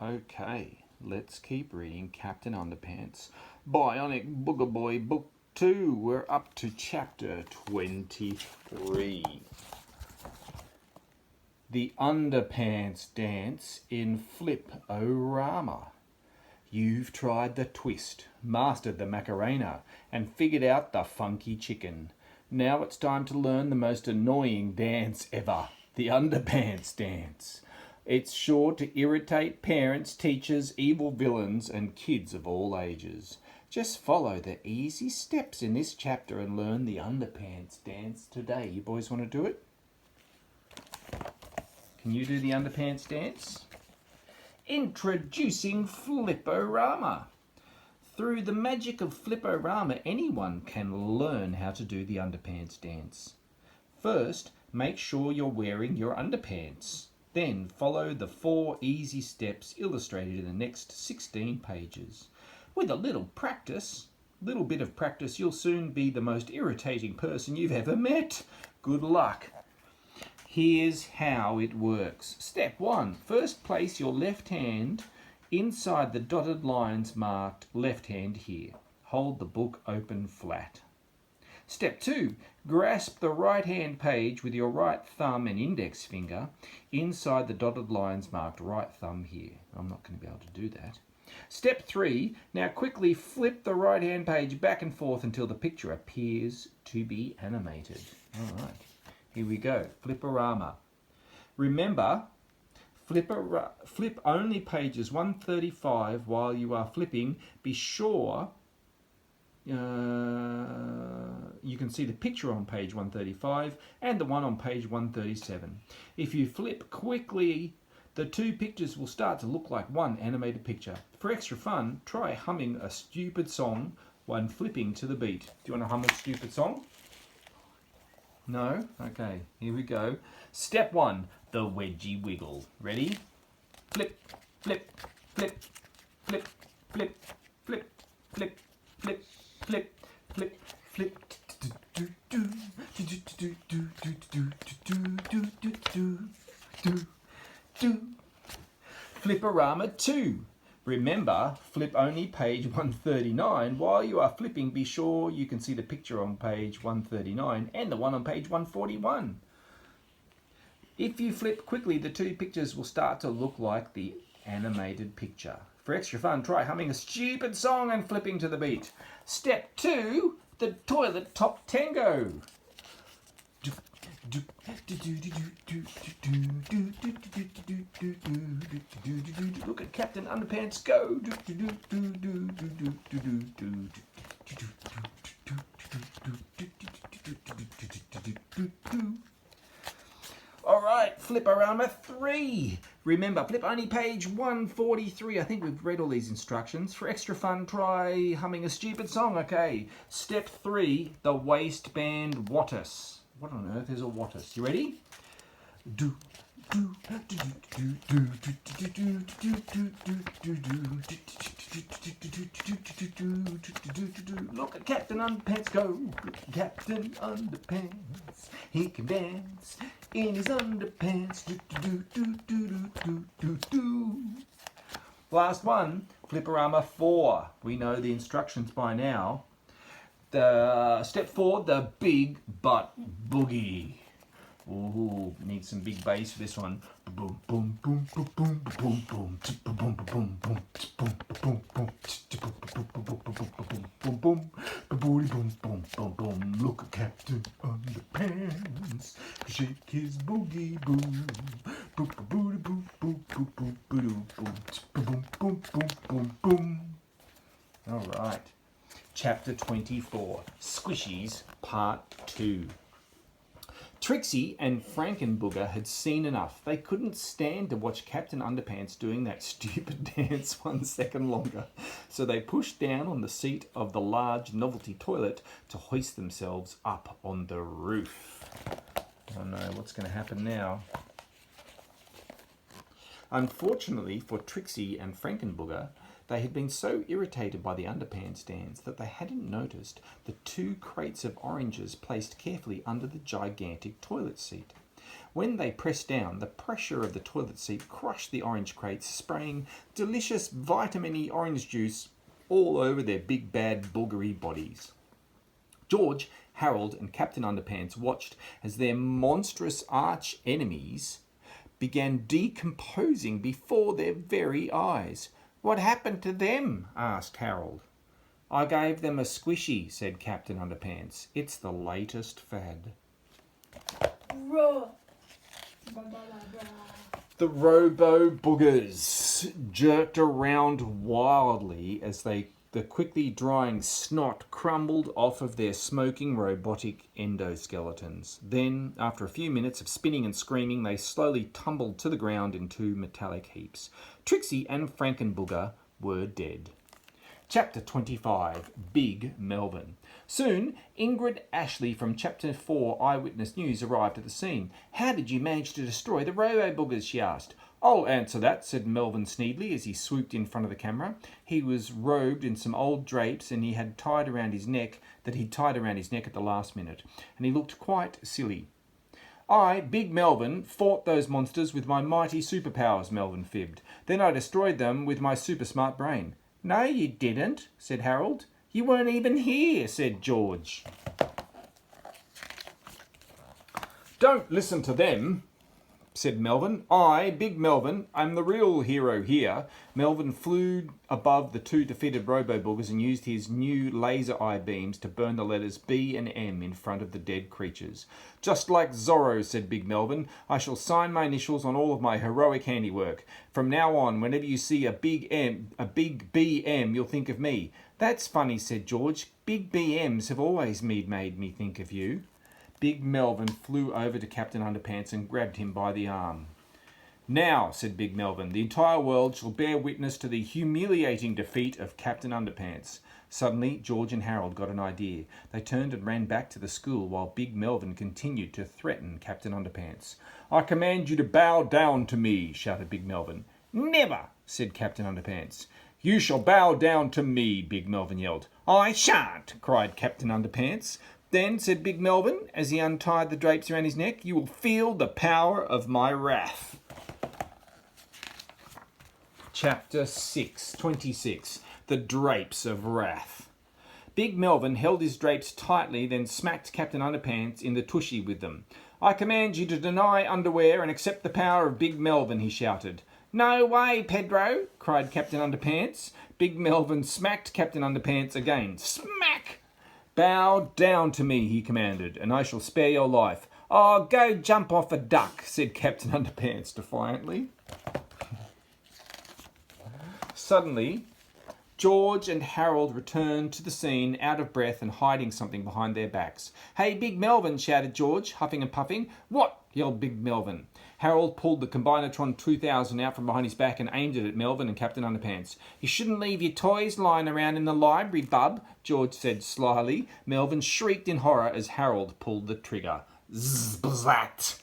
Okay, let's keep reading Captain Underpants. Bionic Booger Boy Book 2. We're up to chapter 23. The Underpants Dance in Flip-o-Rama. You've tried the twist, mastered the Macarena, and figured out the funky chicken. Now it's time to learn the most annoying dance ever, the Underpants Dance. It's sure to irritate parents, teachers, evil villains, and kids of all ages. Just follow the easy steps in this chapter and learn the Underpants Dance today. You boys want to do it? Can you do the Underpants Dance? Introducing Flip-o-Rama. Through the magic of Flip-o-Rama, anyone can learn how to do the Underpants Dance. First, make sure you're wearing your underpants. Then follow the 4 easy steps illustrated in the next 16 pages. With a little bit of practice, you'll soon be the most irritating person you've ever met. Good luck. Here's how it works. Step 1. First, place your left hand inside the dotted lines marked left hand here. Hold the book open flat. Step 2. Grasp the right hand page with your right thumb and index finger inside the dotted lines marked right thumb here. I'm not going to be able to do that. Step 3. Now quickly flip the right hand page back and forth until the picture appears to be animated. All right, here we go. Flip-o-Rama. Remember, flip only pages 135 while you are flipping. Be sure you can see the picture on page 135 and the one on page 137. If you flip quickly, the 2 pictures will start to look like one animated picture. For extra fun, try humming a stupid song when flipping to the beat. Do you want to hum a stupid song? No? Okay, here we go. Step 1, the wedgie wiggle. Ready? Flip, flip, flip, flip, flip, flip, flip, flip, flip, flip, flip. Flip-o-Rama 2. Remember, flip only page 139. While you are flipping, be sure you can see the picture on page 139 and the one on page 141. If you flip quickly, the 2 pictures will start to look like the animated picture. For extra fun, try humming a stupid song and flipping to the beat. Step 2, the toilet top tango. Look at Captain Underpants go. All right, Flip-o-Rama 3. Remember, flip only page 143. I think we've read all these instructions. For extra fun, try humming a stupid song. Okay. Step 3, the waistband wattus. What on earth is a wattus? You ready? Look at Captain Underpants go. Captain Underpants. He can dance in his underpants. Last one, Flip-o-Rama 4. We know the instructions by now. Step 4, the big butt boogie. Ooh, need some big bass for this one. Boom, boom, boom, boom, boom, boom, boom, boom, boom, boom, boom, boom, boom, boom, boom, boom, boom, boom. Look at Captain Underpants, shake his boogie boom. Boom, boom, boom, boom, boom, boom, boom, boom, boom, boom, boom, boom. All right. Chapter 24, Squishies, Part 2. Trixie and Frankenbooger had seen enough. They couldn't stand to watch Captain Underpants doing that stupid dance 1 second longer. So they pushed down on the seat of the large novelty toilet to hoist themselves up on the roof. Oh no, what's going to happen now? Unfortunately for Trixie and Frankenbooger, they had been so irritated by the Underpants dance that they hadn't noticed the 2 crates of oranges placed carefully under the gigantic toilet seat. When they pressed down, the pressure of the toilet seat crushed the orange crates, spraying delicious vitamin-y orange juice all over their big bad boogery bodies. George, Harold and Captain Underpants watched as their monstrous arch enemies began decomposing before their very eyes. "What happened to them?" asked Harold. "I gave them a squishy," said Captain Underpants. "It's the latest fad." The robo boogers jerked around wildly as the quickly drying snot crumbled off of their smoking robotic endoskeletons. Then, after a few minutes of spinning and screaming, they slowly tumbled to the ground in two metallic heaps. Trixie and Frankenbooger were dead. Chapter 25, Big Melvin. Soon, Ingrid Ashley from Chapter 4 Eyewitness News arrived at the scene. "How did you manage to destroy the robo-boogers?" she asked. "I'll answer that," said Melvin Sneedley as he swooped in front of the camera. He was robed in some old drapes and he had tied around his neck at the last minute, and he looked quite silly. "I, Big Melvin, fought those monsters with my mighty superpowers," Melvin fibbed. "Then I destroyed them with my super smart brain." "No, you didn't," said Harold. "You weren't even here," said George. "Don't listen to them," said Melvin. "I, Big Melvin, am the real hero here." Melvin flew above the two defeated robo-boogers and used his new laser eye beams to burn the letters B and M in front of the dead creatures. "Just like Zorro," said Big Melvin, "I shall sign my initials on all of my heroic handiwork. From now on, whenever you see a big BM, you'll think of me." "That's funny," said George. "Big BMs have always made me think of you." Big Melvin flew over to Captain Underpants and grabbed him by the arm. "Now," said Big Melvin, "the entire world shall bear witness to the humiliating defeat of Captain Underpants." Suddenly, George and Harold got an idea. They turned and ran back to the school while Big Melvin continued to threaten Captain Underpants. "I command you to bow down to me," shouted Big Melvin. "Never," said Captain Underpants. "You shall bow down to me," Big Melvin yelled. "I shan't," cried Captain Underpants. "Then," said Big Melvin, as he untied the drapes around his neck, "you will feel the power of my wrath." Chapter 26, The Drapes of Wrath. Big Melvin held his drapes tightly, then smacked Captain Underpants in the tushy with them. "I command you to deny underwear and accept the power of Big Melvin," he shouted. "No way, Pedro," cried Captain Underpants. Big Melvin smacked Captain Underpants again. Smack! "Bow down to me," he commanded, "and I shall spare your life." "Oh, go jump off a duck," said Captain Underpants defiantly. Suddenly, George and Harold returned to the scene, out of breath and hiding something behind their backs. "Hey, Big Melvin," shouted George, huffing and puffing. "What?" yelled Big Melvin. Harold pulled the Combinatron 2000 out from behind his back and aimed it at Melvin and Captain Underpants. "You shouldn't leave your toys lying around in the library, bub," George said slyly. Melvin shrieked in horror as Harold pulled the trigger. Zzz-bzzat!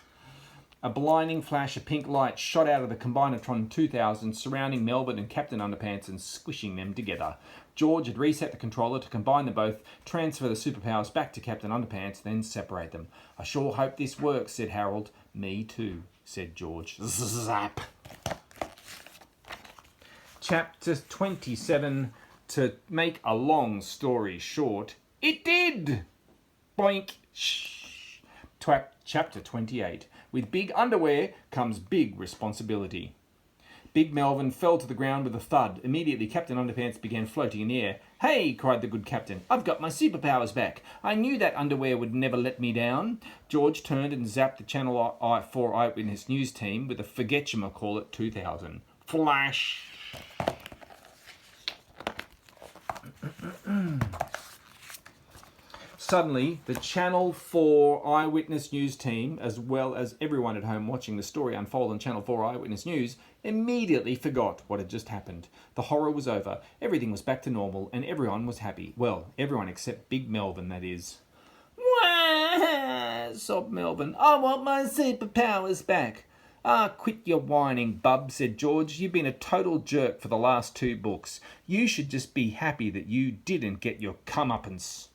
A blinding flash of pink light shot out of the Combinatron 2000, surrounding Melvin and Captain Underpants and squishing them together. George had reset the controller to combine them both, transfer the superpowers back to Captain Underpants, then separate them. "I sure hope this works," said Harold. "Me too," said George. Zap! Chapter 27, to make a long story short, it did! Boink! Shh! Chapter 28. With big underwear comes big responsibility. Big Melvin fell to the ground with a thud. Immediately, Captain Underpants began floating in the air. "Hey," cried the good captain, "I've got my superpowers back. I knew that underwear would never let me down." George turned and zapped the Channel 4 Eyewitness News team with a forgetchamacallit 2000. Flash! Suddenly, the Channel 4 Eyewitness News team, as well as everyone at home watching the story unfold on Channel 4 Eyewitness News, immediately forgot what had just happened. The horror was over, everything was back to normal, and everyone was happy. Well, everyone except Big Melvin, that is. "Wah!" sobbed Melvin. "I want my superpowers back." "Ah, quit your whining, bub," said George. "You've been a total jerk for the last 2 books. You should just be happy that you didn't get your comeuppance."